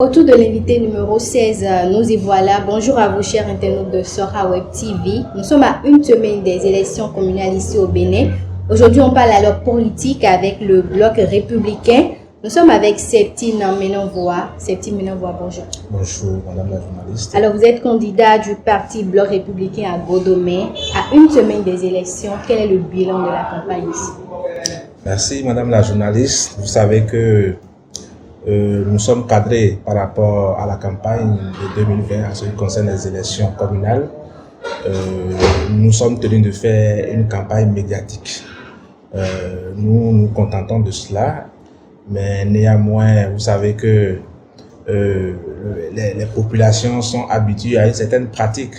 Autour de l'invité numéro 16, nous y voilà. Bonjour à vous, chers internautes de Sora Web TV. Nous sommes à une semaine des élections communales ici au Bénin. Aujourd'hui, on parle alors politique avec le bloc républicain. Nous sommes avec Septime Menonvoa. Septime Menonvoa, bonjour. Bonjour, madame la journaliste. Alors, vous êtes candidat du parti bloc républicain à Godomé. À une semaine des élections, quel est le bilan de la campagne ici? Merci, madame la journaliste. Vous savez que nous sommes cadrés par rapport à la campagne de 2020 en ce qui concerne les élections communales. Nous sommes tenus de faire une campagne médiatique. Nous nous contentons de cela, mais néanmoins, vous savez que les populations sont habituées à une certaine pratique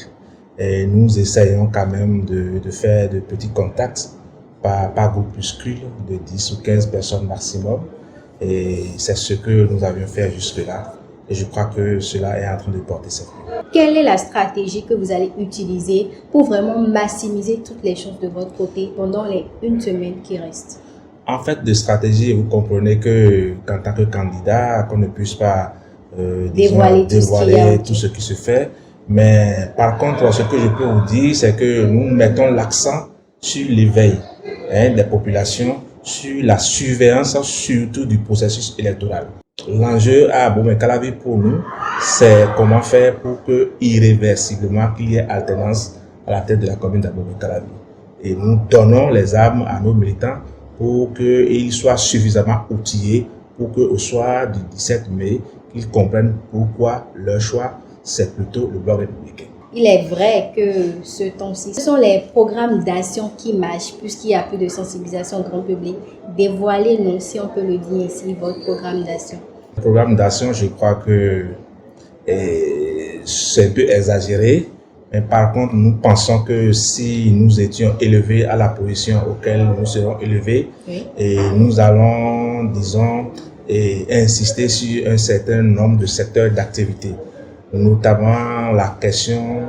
et nous essayons quand même de faire de petits contacts par groupuscule de 10 ou 15 personnes maximum. Et c'est ce que nous avions fait jusque-là. Et je crois que cela est en train de porter ses fruits. Quelle est la stratégie que vous allez utiliser pour vraiment maximiser toutes les chances de votre côté pendant les une semaine qui reste? En fait, de stratégie, vous comprenez que qu'en tant que candidat, qu'on ne puisse pas dévoiler tout ce qui se fait. Mais par contre, ce que je peux vous dire, c'est que nous mettons l'accent sur l'éveil des populations, sur la surveillance surtout du processus électoral. L'enjeu à Abomey-Calavi pour nous, c'est comment faire pour que irréversiblement qu'il y ait alternance à la tête de la commune d'Abomey-Calavi. Et nous donnons les armes à nos militants pour qu'ils soient suffisamment outillés pour qu'au soir du 17 mai, qu'ils comprennent pourquoi leur choix, c'est plutôt le bloc républicain. Il est vrai que ce temps-ci, ce sont les programmes d'action qui marchent, puisqu'il y a plus de sensibilisation au grand public. Dévoilez-nous, si on peut le dire ici, votre programme d'action. Le programme d'action, je crois que c'est un peu exagéré. Mais par contre, nous pensons que si nous étions élevés à la position auquel nous serons élevés, oui, et nous allons, disons, insister sur un certain nombre de secteurs d'activité, notamment la question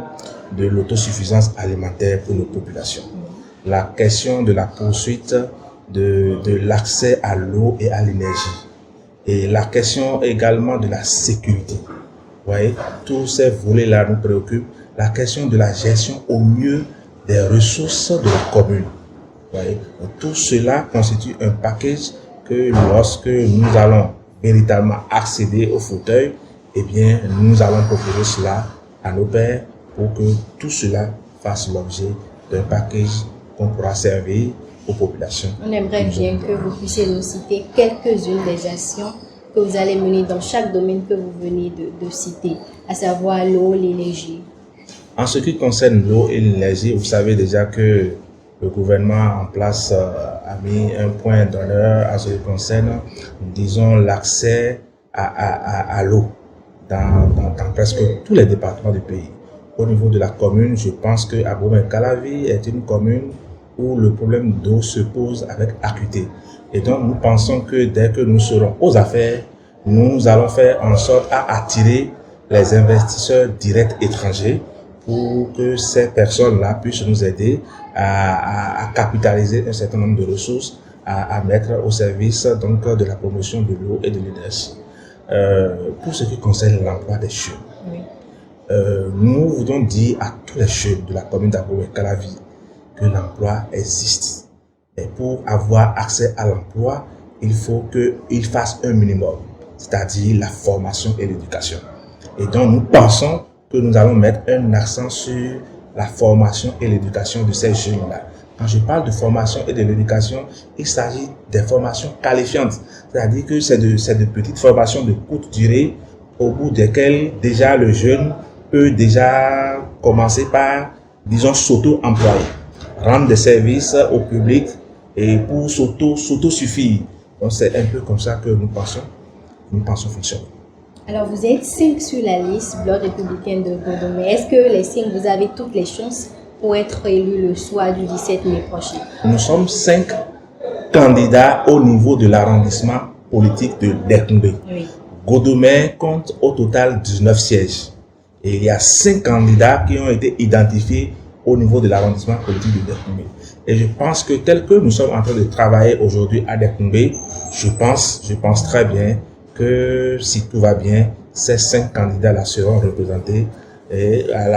de l'autosuffisance alimentaire pour nos populations, la question de la poursuite de l'accès à l'eau et à l'énergie, et la question également de la sécurité. Vous voyez, tous ces volets-là nous préoccupent. La question de la gestion au mieux des ressources de la commune. Vous voyez, tout cela constitue un package que lorsque nous allons véritablement accéder au fauteuil, eh bien, nous allons proposer cela à nos pairs pour que tout cela fasse l'objet d'un package qu'on pourra servir aux populations. On aimerait bien que vous puissiez nous citer quelques-unes des actions que vous allez mener dans chaque domaine que vous venez de citer, à savoir l'eau, l'énergie. En ce qui concerne l'eau et l'énergie, vous savez déjà que le gouvernement en place a mis un point d'honneur à ce qui concerne, disons, l'accès à l'eau dans presque tous les départements du pays. Au niveau de la commune, je pense que Abomey-Calavi est une commune où le problème d'eau se pose avec acuité. Et donc, nous pensons que dès que nous serons aux affaires, nous allons faire en sorte à attirer les investisseurs directs étrangers pour que ces personnes-là puissent nous aider à capitaliser un certain nombre de ressources, à mettre au service donc de la promotion de l'eau et de l'énergie. Pour ce qui concerne l'emploi des jeunes, oui, nous voulons dire à tous les jeunes de la commune d'Abomey-Calavi que l'emploi existe. Et pour avoir accès à l'emploi, il faut qu'ils fassent un minimum, c'est-à-dire la formation et l'éducation. Et donc nous pensons que nous allons mettre un accent sur la formation et l'éducation de ces jeunes-là. Quand je parle de formation et de l'éducation, il s'agit des formations qualifiantes. C'est-à-dire que c'est de petites formations de courte durée au bout desquelles déjà le jeune peut déjà commencer par, disons, s'auto-employer, rendre des services au public et pour s'auto-suffire. Donc c'est un peu comme ça que nous pensons fonctionner. Alors, vous êtes 5 sur la liste bloc républicain de Godomé. Est-ce que les 5, vous avez toutes les chances pour être élu le soir du 17 mai prochain? Nous sommes 5 candidats au niveau de l'arrondissement politique de Derkoumbe. Oui. Godomé compte au total 19 sièges. Et il y a 5 candidats qui ont été identifiés au niveau de l'arrondissement politique de Derkoumbe. Et je pense que tel que nous sommes en train de travailler aujourd'hui à Derkoumbe, je pense très bien que si tout va bien, ces 5 candidats-là seront représentés à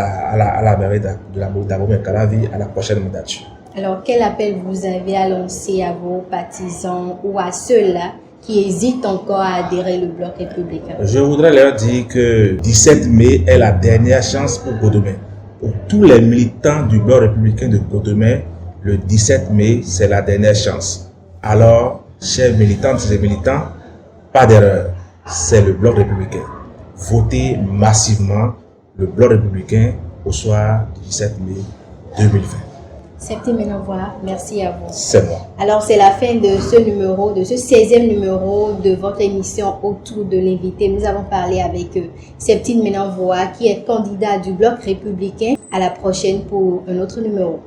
la mairie d'Abomey-Calavi à la prochaine mandature. Alors, quel appel vous avez à lancer à vos partisans ou à ceux-là qui hésitent encore à adhérer au bloc républicain? Je voudrais leur dire que 17 mai est la dernière chance pour Godomey. Pour tous les militants du bloc républicain de Godomey, le 17 mai, c'est la dernière chance. Alors, chers militantes et militants, pas d'erreur, c'est le bloc républicain. Votez massivement le bloc républicain au soir du 17 mai 2020. Septime Ménenvoix, merci à vous. C'est moi. Alors, c'est la fin de ce numéro, de ce 16e numéro de votre émission Autour de l'invité. Nous avons parlé avec Septime Ménenvoix, qui est candidat du bloc républicain. À la prochaine pour un autre numéro.